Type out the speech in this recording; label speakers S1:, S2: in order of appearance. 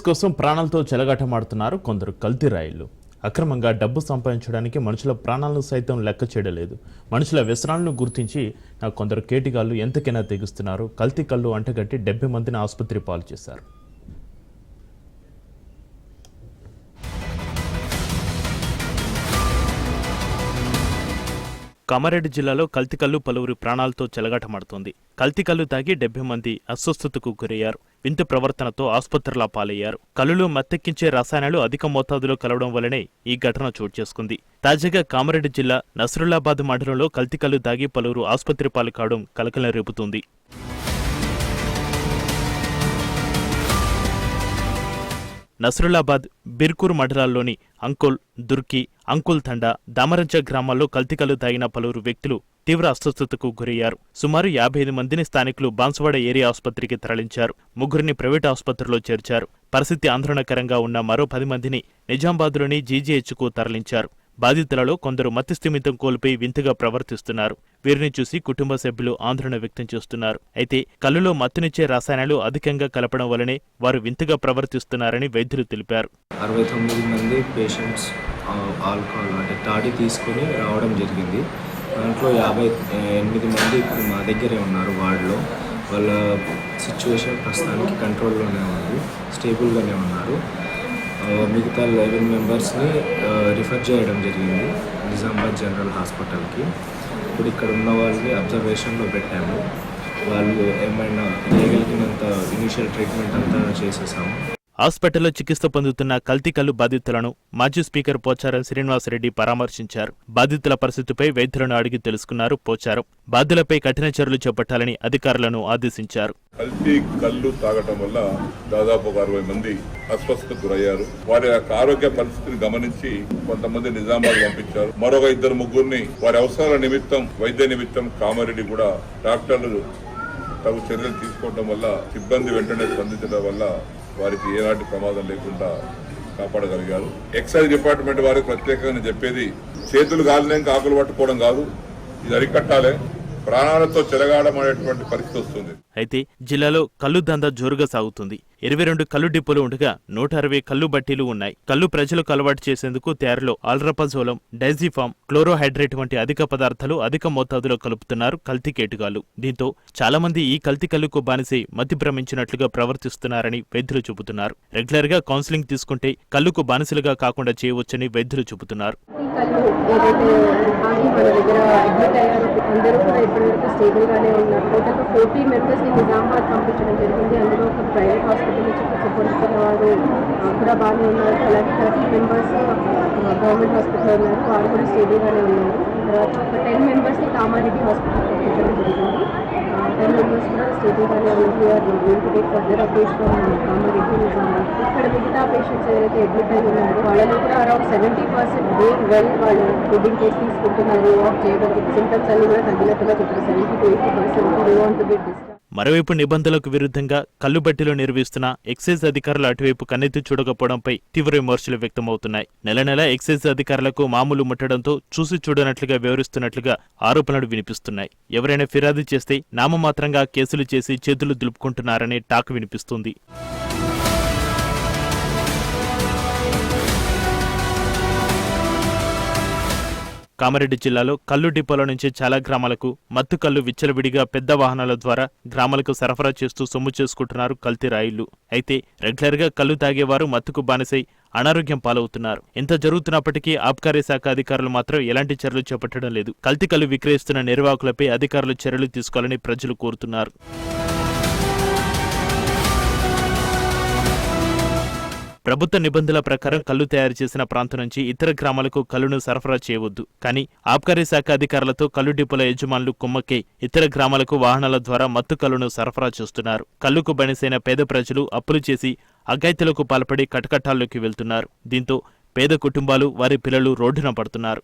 S1: కోసం ప్రాణాలతో చెలగాటమాడుతున్నారు కొందరు కల్తీ రాయిళ్లు. అక్రమంగా డబ్బు సంపాదించడానికి మనుషుల ప్రాణాలను సైతం లెక్క చేయడలేదు. మనుషుల వ్యసనాలను గుర్తించి కొందరు కేటిగాళ్లు ఎంతకైనా తెగిస్తున్నారు. కల్తీ కళ్ళు అంటగట్టి 70 మందిని ఆసుపత్రి పాలు చేశారు. కామారెడ్డి జిల్లాలో కల్తీకల్లు పలువురి ప్రాణాలతో చెలగాటమాడుతోంది. కల్తీకల్లు తాగి 70 మంది అస్వస్థతకు గురయ్యారు. వింత ప్రవర్తనతో ఆసుపత్రుల పాలయ్యారు. కల్లులో మత్తెక్కించే రసాయనాలు అధిక మోతాదులో కలవడం వల్లనే ఈ ఘటన చోటు చేసుకుంది. తాజాగా కామారెడ్డి జిల్లా నస్రుల్లాబాద్ మండలంలో కల్తీకల్లు తాగి పలువురు ఆసుపత్రి పాలు కావడం కలకలం రేపుతుంది. నస్రుల్లాబాద్, బిర్కూర్ మండలాల్లోని అంకోల్, దుర్కి, అంకుల్ తండా, దామరంచ గ్రామాల్లో కల్తీకల్లు తాగిన పలువురు వ్యక్తులు తీవ్ర అస్వస్థతకు గురయ్యారు. సుమారు 55 మందిని స్థానికులు బాన్సువాడ ఏరియా ఆసుపత్రికి తరలించారు. 3 ప్రైవేటు ఆసుపత్రిలో చేర్చారు. పరిస్థితి ఆందోళనకరంగా ఉన్న మరో 10 మందిని నిజామాబాద్లోని జీజీహెచ్కు తరలించారు. బాధితులలో కొందరు మతిస్థిమితం కోల్పోయి వింతగా ప్రవర్తిస్తున్నారు. వీరిని చూసి కుటుంబ సభ్యులు ఆందోళన వ్యక్తం చేస్తున్నారు. అయితే కల్లులో మత్తునిచ్చే రసాయనాలు అధికంగా కలపడం వల్లనే వారు వింతగా ప్రవర్తిస్తున్నారని వైద్యులు తెలిపారు.
S2: 69 మంది పేషెంట్స్ ఆల్కహాల్ అంటే తాడి తీసుకుని రావడం జరిగింది. దాంట్లో 58 మంది ఇప్పుడు మా దగ్గరే ఉన్నారు. వార్డులో వాళ్ళ సిచ్యువేషన్ ప్రస్తుతానికి కంట్రోల్లోనే ఉంది, స్టేబుల్గానే ఉన్నారు. మిగతా 11 మెంబర్స్ని రిఫర్ చేయడం జరిగింది నిజామాబాద్ జనరల్ హాస్పిటల్కి. ఇప్పుడు ఇక్కడ ఉన్న వాళ్ళని అబ్జర్వేషన్లో పెట్టాము. వాళ్ళు ఏమైనా చేయగలిగినంత ఇనిషియల్ ట్రీట్మెంట్ అంతా చేసేసాము.
S1: హాస్పిటల్లో చికిత్స పొందుతున్న కల్తీకల్లు బాధితులను మాజీ స్పీకర్ పోచారం శ్రీనివాసరెడ్డి పరామర్శించారు. బాధితుల పరిస్థితిపై వైద్యులను అడిగి తెలుసుకున్నారు పోచారం. బాధ్యులపై కఠిన చర్యలు చేపట్టాలని అధికారులను ఆదేశించారు.
S3: కల్తీ కళ్ళు తాగటం వల్ల దాదాపు 60 మంది అస్వస్థతకు గురయ్యారు. వారి యొక్క ఆరోగ్య పరిస్థితిని గమనించి కొంతమంది నిజామాబాద్ పంపించారు. మరొక 2-3 వారి అవసరాల నిమిత్తం, వైద్య నిమిత్తం కామారెడ్డి కూడా డాక్టర్లు తగు చర్యలు తీసుకోవడం వల్ల, సిబ్బంది వెంటనే స్పందించడం వల్ల వారికి ఏనాటి ప్రమాదం లేకుండా కాపాడగలిగారు. ఎక్సైజ్ డిపార్ట్మెంట్ వారికి ప్రత్యేకంగా చెప్పేది, చేతులు గాలినాక ఆకులు పట్టుకోవడం కాదు, ఇది అరికట్టాలి. ప్రాణాలతో చెలగాడమనేటువంటి పరిస్థితి వస్తుంది.
S1: అయితే జిల్లాలో కల్లు దందా జోరుగా సాగుతుంది. 22 కల్లు డిపోలు ఉండగా 160 కల్లు బట్టీలు ఉన్నాయి. కల్లు ప్రజలకు అలవాటు చేసేందుకు తయారీలో ఆల్రపజోలం, డైజిఫామ్, క్లోరోహైడ్రేట్ వంటి అధిక పదార్థాలు అధిక మోతాదులో కలుపుతున్నారు కల్తీ కేటుగాళ్లు. దీంతో చాలా మంది ఈ కల్తీ కల్లుకు బానిసై మతి భ్రమించినట్లుగా ప్రవర్తిస్తున్నారని వైద్యులు చెబుతున్నారు. రెగ్యులర్ గా కౌన్సిలింగ్ తీసుకుంటే కల్లుకు బానిసలుగా కాకుండా చేయవచ్చని వైద్యులు చెబుతున్నారు.
S4: నిజామాబాద్ పంపించడం జరిగింది. అందులో ఒక ప్రైవేట్ హాస్పిటల్లో చికిత్స పొందుతున్న వారు కూడా బాగానే ఉన్నారు. అలాగే 30 మెంబర్స్ గవర్నమెంట్ హాస్పిటల్లో ఉన్నారు, వారు కూడా స్టేబుల్గానే ఉన్నారు. తర్వాత ఒక 10 మెంబర్స్ని కామారెడ్డి హాస్పిటల్ పంపించడం జరిగింది. 10 మెంబర్స్ కూడా స్టేబుల్గానే ఉన్నారు. Further updates Kamareddy, Nizamabad. ఇక్కడ మిగతా పేషెంట్స్ ఎవరైతే అడ్మిట్ అయి ఉన్నారో వాళ్ళలో కూడా అరౌండ్ 70% డూయింగ్ వెల్. వాళ్ళు ఫుడ్డింగ్ టెస్ట్ తీసుకుంటున్నారు, వాక్ చేయడం, సింటమ్స్ అన్ని కూడా తగ్గినట్టుగా చెప్పారు. 70 to 80%
S1: మరోవైపు నిబంధనలకు విరుద్ధంగా కల్లుబట్టిలో నిర్వహిస్తున్న ఎక్సైజ్ అధికారులు అటువైపు కన్నెత్తి చూడకపోవడంపై తీవ్ర విమర్శలు వ్యక్తమవుతున్నాయి. నెల ఎక్సైజ్ అధికారులకు మామూలు ముట్టడంతో చూసి చూడనట్లుగా వ్యవహరిస్తున్నట్లుగా ఆరోపణలు వినిపిస్తున్నాయి. ఎవరైనా ఫిర్యాదు చేస్తే నామమాత్రంగా కేసులు చేసి చేతులు దులుపుకుంటున్నారనే టాక్ వినిపిస్తుంది. కామారెడ్డి జిల్లాలో కల్లు డిపోల నుంచి చాలా గ్రామాలకు మత్తు కల్లు విచ్చలవిడిగా పెద్ద వాహనాల ద్వారా గ్రామాలకు సరఫరా చేస్తూ సొమ్ము చేసుకుంటున్నారు కల్తీ రాయిళ్లు. అయితే రెగ్యులర్ గా కల్లు తాగేవారు మత్తుకు బానిసై అనారోగ్యం పాలవుతున్నారు. ఇంత జరుగుతున్నప్పటికీ ఆబ్కారీ శాఖ అధికారులు మాత్రం ఎలాంటి చర్యలు చేపట్టడం లేదు. కల్తీ కల్లు విక్రయిస్తున్న నిర్వాహకులపై అధికారులు చర్యలు తీసుకోవాలని ప్రజలు కోరుతున్నారు. ప్రభుత్వ నిబంధనల ప్రకారం కల్లు తయారు చేసిన ప్రాంతం నుంచి ఇతర గ్రామాలకు కల్లును సరఫరా చేయవద్దు. కానీ ఆబ్కారీ శాఖ అధికారులతో కల్లు డిపోల యజమానులు కుమ్మక్కై ఇతర గ్రామాలకు వాహనాల ద్వారా మత్తు కల్లును సరఫరా చేస్తున్నారు. కల్లుకు బానిసైన పేద ప్రజలు అప్పులు చేసి అఘాయిత్యాలకు పాల్పడి కటకటాల్లోకి వెళ్తున్నారు. దీంతో పేద కుటుంబాలు, వారి పిల్లలు రోడ్డున పడుతున్నారు.